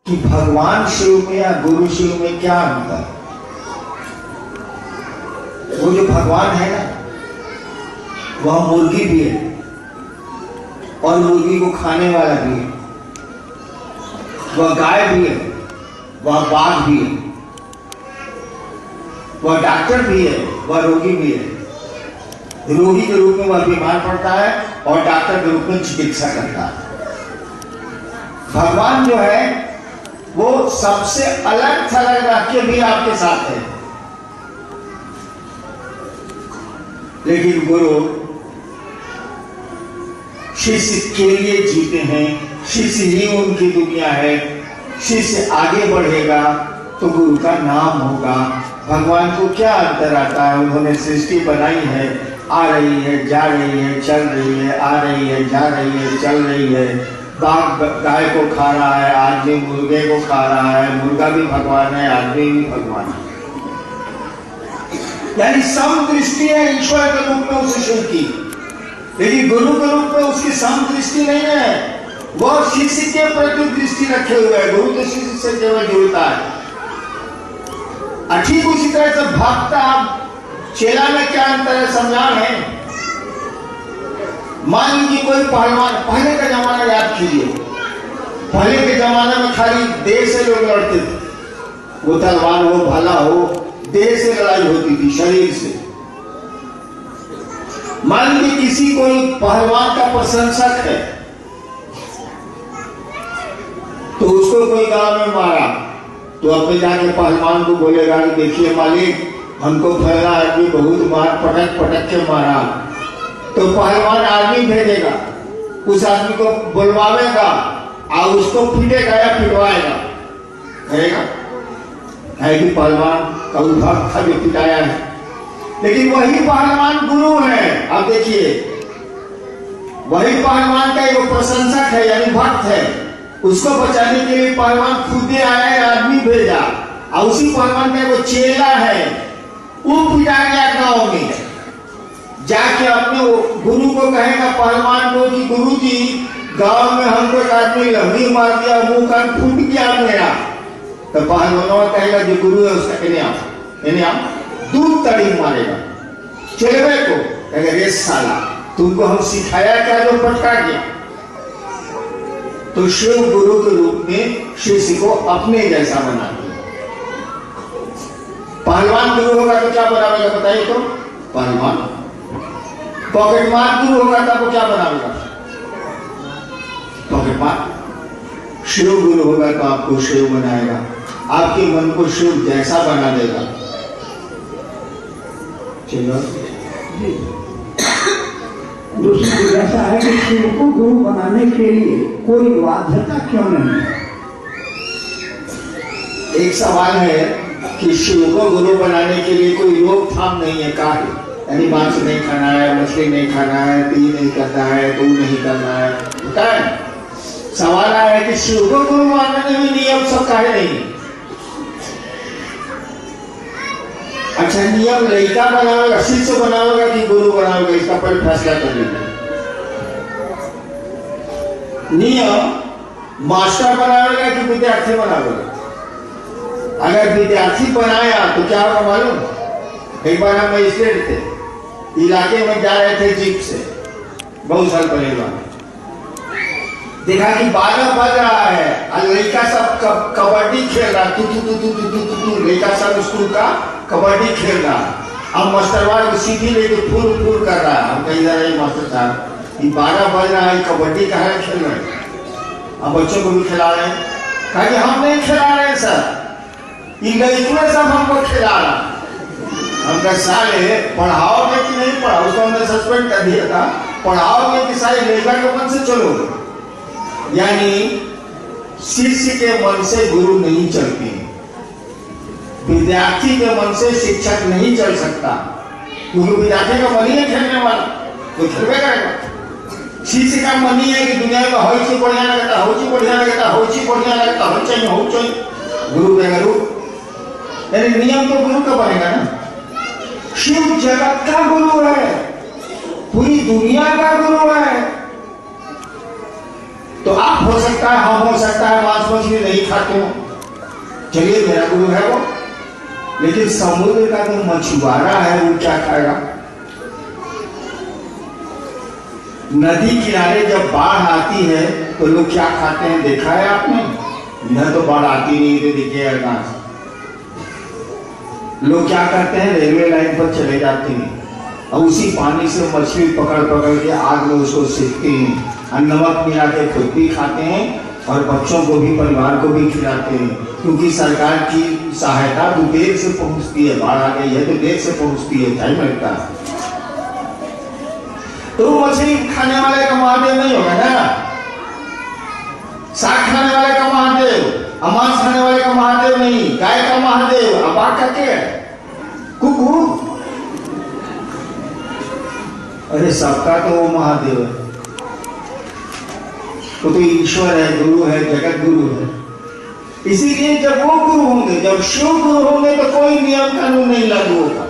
कि भगवान शिव में या गुरु शिव में क्या अंतर है। वो जो भगवान है ना, वह मुर्गी भी है और मुर्गी को खाने वाला भी है, वह गाय भी है, वह बाघ भी है, वह डॉक्टर भी है, वह रोगी भी है। रोगी के रूप में वह बीमार पड़ता है और डॉक्टर के रूप में चिकित्सा करता है। भगवान जो है वो सबसे अलग थलग रख के भी आपके साथ है, लेकिन गुरु शिष्य के लिए जीते हैं। शिष्य ही उनकी दुनिया है। शिष्य आगे बढ़ेगा तो गुरु का नाम होगा। भगवान को क्या अंतर आता है? उन्होंने सृष्टि बनाई है, आ रही है, जा रही है, चल रही है, आ रही है, जा रही है, चल रही है। बाघ गाय को खा रहा है, आदमी मुर्गे को खा रहा है, मुर्गा भी भगवान है, आदमी भी भगवान है। यानी समदृष्टि है ईश्वर के रूप में उस शिव की, लेकिन गुरु के रूप में उसकी समदृष्टि नहीं है। वह शिष्य के प्रति दृष्टि रखे हुए है। गुरु तो शिष्य से केवल जुड़ता है। ठीक उसी तरह से भक्त आप चेला में क्या अंतर है समझान है। मान लीजिए कोई पहलवान, पहले का जमाना याद कीजिए, पहले के जमाने में खाली देह से लोग लड़ते थे। वो तलवार हो, भाला हो, देह से लड़ाई होती थी, शरीर से। मान लीजिए किसी कोई पहलवान का प्रशंसक है तो उसको कोई गांव में मारा तो अपने जाके पहलवान को बोलेगा कि देखिए मालिक, हमको फैला आदमी बहुत मार पटक पटक के मारा। तो पहलवान आदमी भेजेगा, उस आदमी को बुलवावेगा और उसको पीटेगा या पिटवाएगा, करेगा है कि पहलवान का उद्धार था जो पिटाया है। लेकिन वही पहलवान गुरु है। अब देखिए, वही पहलवान का एक प्रशंसक है यानी भक्त है, उसको बचाने के लिए पहलवान खुद आया, आदमी भेजा, और उसी पहलवान का वो चेला है, वो पिटा गया गांव में, जाके अपने गुरु को कहेगा पहलवान को कि गुरु जी गांव में हमको एक आदमी लहरी मार दिया, मुंह कान फूट गया मेरा। तो पहलवान कहेगा जो गुरु है उसका इन्हें आप दूध तड़ी मारेगा चेले को, कहेगा रे साला तुमको हम सिखाया क्या जो पटका गया। तो शिव गुरु के रूप में शिष्य को अपने जैसा बना दिया। पहलवान गुरु होगा तो क्या बनावेगा बताइए तो? पहलवान। पॉकेट मार गुरु होगा तो क्या बनावेगा? पॉकेट मार। शिव गुरु होगा तो आपको शिव बनाएगा, आपके मन को शिव जैसा बना देगा। चलो दूसरी ऐसा है कि शिव को गुरु बनाने के लिए कोई बाध्यता क्यों नहीं है? एक सवाल है कि शिव को गुरु बनाने के लिए कोई रोकथाम नहीं है। काहे? यानी मांस नहीं खाना है, मछली नहीं खाना है, पी नहीं करना है, दूध नहीं करना है, होता है। सवाल है कि शिव को गुरु बनाने में नियम सब काहे नहीं? अच्छा, नियम लड़का बनावेगा, शिष्य बनावेगा कि गुरु बनावेगा, इसका पर फैसला कर लेगा। नियम मास्टर बनावेगा कि विद्यार्थी बनावेगा? अगर विद्यार्थी बनाया तो क्या होगा मालूम? एक बार हम मजिस्ट्रेट थे, इलाके में जा रहे थे जीप से, बहुत साल पहले देखा कि 12 बज रहा है और लड़का सब कबड्डी खेल रहा, तू लड़का सब स्कूल का कबड्डी खेल रहा। अब मास्टरवार को सीधी लेके फूल फूल कर रहा है। हम कहीं जा रहे मास्टर साहब, ये 12 बज रहा है, कबड्डी कहाँ खेल रहे हैं? अब बच्चों को भी खिला रहे हैं। कहा कि हम नहीं खिला रहे सर, ये लड़के सब हमको खिला रहा। हम कहा साले पढ़ाओगे कि नहीं पढ़ाओ? उसको हमने सस्पेंड कर दिया था। पढ़ाओगे कि सारे लड़का के मन से चलोगे? यानी शिष्य के मन से गुरु नहीं चलते, विद्यार्थी के मन से शिक्षक नहीं चल सकता, क्योंकि विद्यार्थी का मन ही है खेलने वाला, तो खेलवे करेगा। शिष्य का मन ही है कि दुनिया में हो चीज बढ़िया लगता, हो चीज बढ़िया लगता, हो चीज बढ़िया लगता, हो चाहिए। गुरु का गुरु यानी नियम तो गुरु का बनेगा ना। शिव जगत का गुरु है, पूरी दुनिया का गुरु है। तो आप हो सकता है, हम हो सकता है मांस मछली नहीं खाते हो, चलिए मेरा गुरु है वो, लेकिन समुद्र का जो मछुआरा है वो क्या खाएगा? नदी किनारे जब बाढ़ आती है तो लोग क्या खाते हैं, देखा है आपने? इधर तो बाढ़ आती नहीं है, देखिए आकाश, लोग क्या करते हैं, रेलवे लाइन पर चले जाते हैं और उसी पानी से मछली पकड़ पकड़ के आग में उसको सेकते हैं और नमक मिला के खुद भी खाते हैं और बच्चों को भी, परिवार को भी खिलाते हैं, क्योंकि सरकार की सहायता तो देर से पहुंचती है। बाढ़ आ गई है तो देर से पहुंचती है, टाइम लगता है। तो मछली खाने वाले का महादेव नहीं होगा ना, साग खाने वाले का महादेव, मांस खाने वाले का महादेव नहीं, गाय का महादेव, अब बाघ का क्या? कुकू। अरे सबका तो वो महादेव है, वो तो ईश्वर है, गुरु है, जगत गुरु है। इसीलिए जब वो गुरु होंगे, जब शिव गुरु होंगे तो कोई नियम कानून नहीं लागू होगा।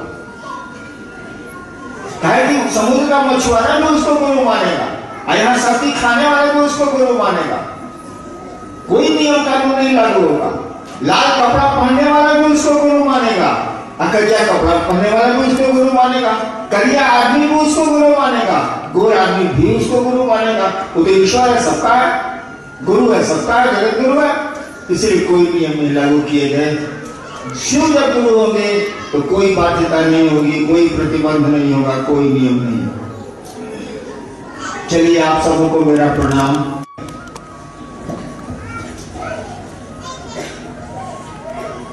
कि समुद्र का मछुआरा भी उसको गुरु मानेगा और यहाँ सब्जी खाने वाले भी उसको गुरु मानेगा, कोई नियम कानून नहीं लागू होगा। लाल कपड़ा पहनने वाला भी उसको गुरु मानेगा और करिया कपड़ा पहनने वाला भी उसको गुरु मानेगा, करिया आदमी भी उसको गुरु मानेगा, गोर आदमी भी उसको गुरु मानेगा। वो तो ईश्वर है, सबका है, गुरु है, सबका है, जगत गुरु है, इसलिए कोई नियम नहीं लागू किए गए। शिव जब गुरु होंगे तो कोई बाध्यता नहीं होगी, कोई प्रतिबंध नहीं होगा, कोई नियम नहीं होगा। चलिए आप सबों को मेरा प्रणाम।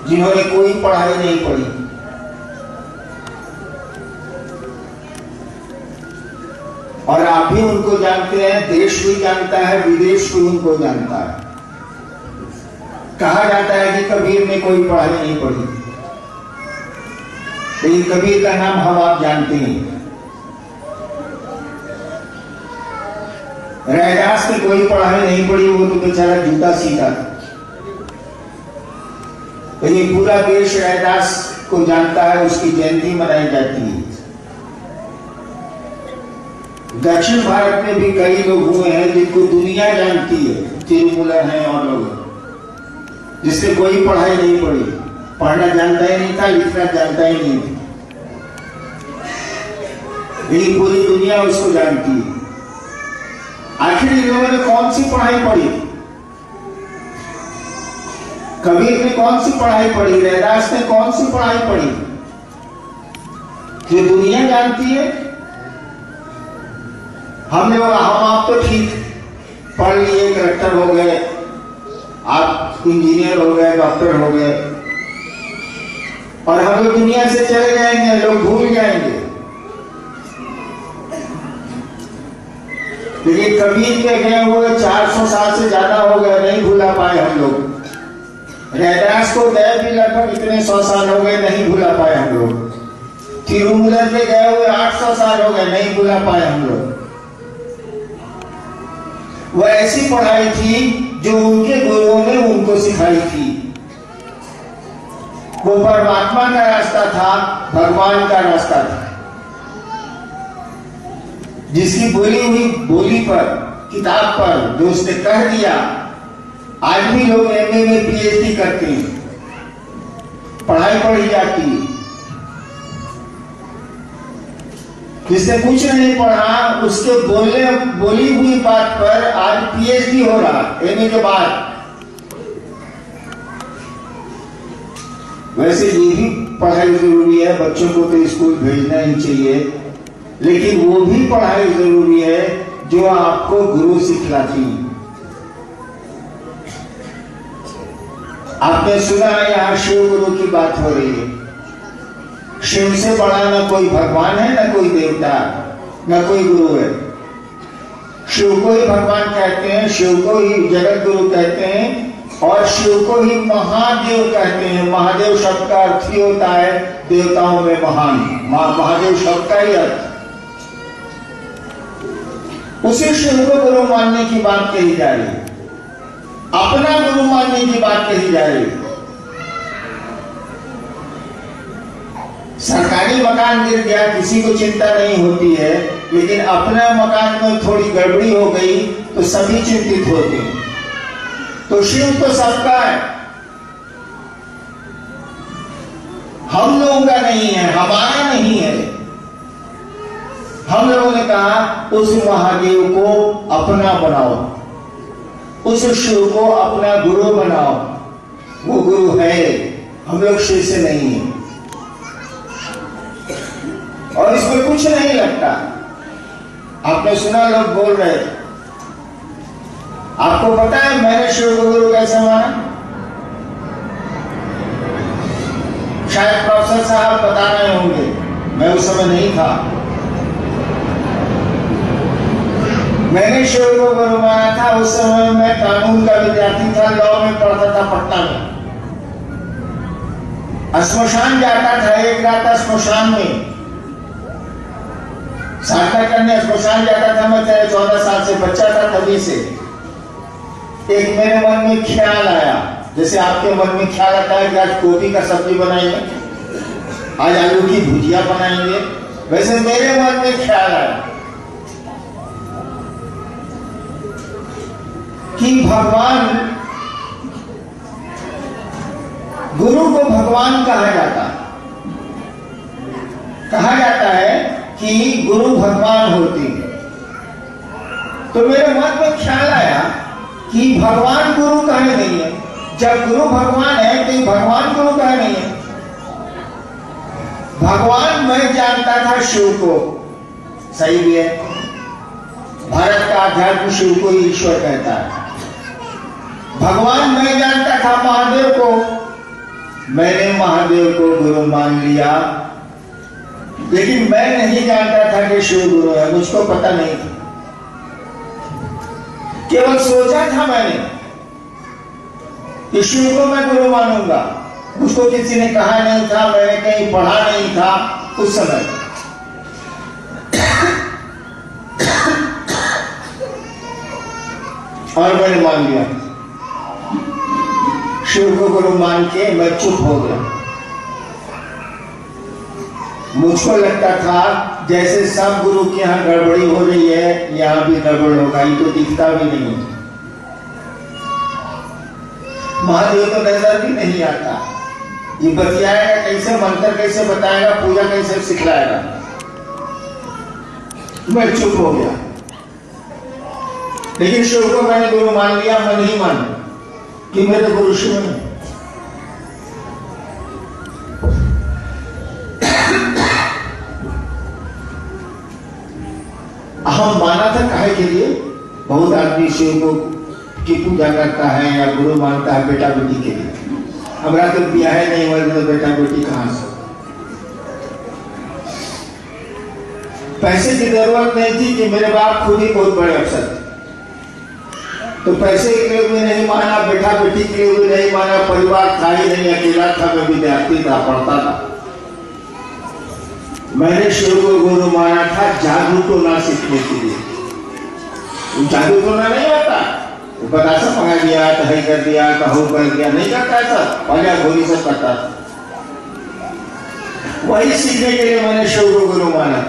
जिन्होंने कोई पढ़ाई नहीं पढ़ी और आप भी उनको जानते हैं, देश भी जानता है, विदेश भी उनको जानता है। कहा जाता है कि कबीर ने कोई पढ़ाई नहीं पढ़ी, लेकिन कबीर का नाम हम आप जानते हैं। रैदास ने कोई पढ़ाई नहीं पढ़ी, वो तो बेचारा जूता सीता था, लेकिन पूरा देश रैदास को जानता है, उसकी जयंती मनाई जाती है। दक्षिण भारत में भी कई लोग हुए हैं जिनको दुनिया जानती है, तिरुमला है और लोग, जिससे कोई पढ़ाई नहीं पढ़ी, पढ़ना जानता ही नहीं था, लिखना जानता ही नहीं था, लेकिन पूरी दुनिया उसको जानती है। आखिर इन लोगों ने कौन सी पढ़ाई पढ़ी? कबीर ने कौन सी पढ़ाई पढ़ी? रैदास ने कौन सी पढ़ाई पढ़ी जो दुनिया जानती है? हम आप तो ठीक पढ़ लिए, कलेक्टर हो गए, आप इंजीनियर हो गए, डॉक्टर हो गए, और हम लोग दुनिया से चले जाएंगे, लोग भूल जाएंगे। लेकिन कबीर के गए हुए 400 साल से ज्यादा हो गए, नहीं भूला पाए हम लोग। रैदास को गए भी लगभग इतने 100 साल हो गए, नहीं भूला पाए हम लोग। तिरुमला के गए हुए 800 साल हो गए, नहीं भूला पाए हम लोग। वह ऐसी पढ़ाई थी जो उनके गुरुओं ने उनको सिखाई थी। वो परमात्मा का रास्ता था, भगवान का रास्ता था, जिसकी बोली हुई बोली पर, किताब पर जो उसने कह दिया, आज भी लोग एमए में पीएचडी करते हैं, पढ़ाई पढ़ी जाती है। जिसने कुछ नहीं पढ़ा, उसके बोली हुई बात पर आज पीएचडी हो रहा एमए के बाद। वैसे ये भी पढ़ाई जरूरी है, बच्चों को तो स्कूल भेजना ही चाहिए, लेकिन वो भी पढ़ाई जरूरी है जो आपको गुरु सिखलाती है। आपने सुना है यहाँ शिव गुरु की बात हो रही है। शिव से बड़ा ना कोई भगवान है, ना कोई देवता, ना कोई गुरु है। शिव को ही भगवान कहते हैं, शिव को ही जगत गुरु कहते हैं, और शिव को ही महादेव कहते हैं। महादेव शब्द का अर्थ ही होता है देवताओं में महान। महादेव शब्द का ही अर्थ। उसी शिव को गुरु मानने की बात कही जा रही है, अपना गुरु मानने की बात कही जा रही है। सरकारी मकान गिर गया, किसी को चिंता नहीं होती है, लेकिन अपना मकान में थोड़ी गड़बड़ी हो गई तो सभी चिंतित होते हैं। तो शिव तो सबका है, हम लोगों का नहीं है, हमारा नहीं है। हम लोगों ने कहा उस महादेव को अपना बनाओ, उस शिव को अपना गुरु बनाओ। वो गुरु है, हम लोग शिव से नहीं है। और इसमें कुछ नहीं लगता। आपने सुना लोग बोल रहे, आपको पता है मैंने शिव को गुरु कैसे माना? शायद प्रोफेसर साहब बता रहे होंगे, मैं उस समय नहीं था। मैंने शिव को गुरु माना था, उस समय मैं कानून का विद्यार्थी था, लॉ में पढ़ता था पटना में। श्मशान जाता था, एक रात श्मशान में साधना करने श्मशान जाता था। मैं 14 साल से बच्चा था, तभी से एक मेरे मन में ख्याल आया, जैसे आपके मन में ख्याल आता है कि आज गोभी का सब्जी बनाएंगे, आज आलू की भुजिया बनाएंगे, वैसे मेरे मन में ख्याल आया कि भगवान, गुरु को भगवान कहा जाता है कि गुरु भगवान होते हैं। तो मेरे मन में ख्याल आया कि भगवान गुरु कहे नहीं है, जब गुरु भगवान है तो भगवान गुरु कहे नहीं है। भगवान मैं जानता था शिव को, सही भी है, भारत का आध्यात्म शिव को ईश्वर कहता है। भगवान मैं जानता था महादेव को, मैंने महादेव को गुरु मान लिया, लेकिन मैं नहीं जानता था कि शिव गुरु है, मुझको पता नहीं था। केवल सोचा था मैंने कि शिव को मैं गुरु मानूंगा, मुझको किसी ने कहा नहीं था, मैंने कहीं पढ़ा नहीं था उस समय। और मैंने मान लिया, शिव को गुरु मान के मैं चुप हो गया। मुझको लगता था जैसे सब गुरु के यहाँ गड़बड़ी हो रही है, यहाँ भी गड़बड़ होगा, ये तो दिखता भी नहीं, महादेव तो नजर भी नहीं आता, ये बतियाएगा कैसे, मंत्र कैसे बताएगा, पूजा कैसे सिखलाएगा। मैं चुप हो गया, लेकिन शिव को मैंने गुरु मान लिया। मैं नहीं मान कि मेरे गुरु शिव हैं। हम माना था काहे के लिए? बहुत आदमी शिव को की पूजा करता है या गुरु मानता है बेटा बेटी के लिए। हमारा तो ब्याह नहीं हुआ तो बेटा बेटी कहां से? पैसे की जरूरत नहीं थी कि मेरे बाप खुद ही बहुत बड़े अफसर थे, तो पैसे के लिए भी नहीं माना, बेटा बेटी के लिए भी नहीं माना, परिवार था ही नहीं, अकेला था, मैं विद्यार्थी था, पढ़ता था। मैंने शिव को गुरु माना था जादू टोना सीखने के लिए। जादू टोना नहीं आता, बतासा मंगा दिया, तही कर दिया, कहो कर दिया, नहीं करता ऐसा, पहले गोली सब करता था। वही सीखने के लिए मैंने शिव को गुरु माना।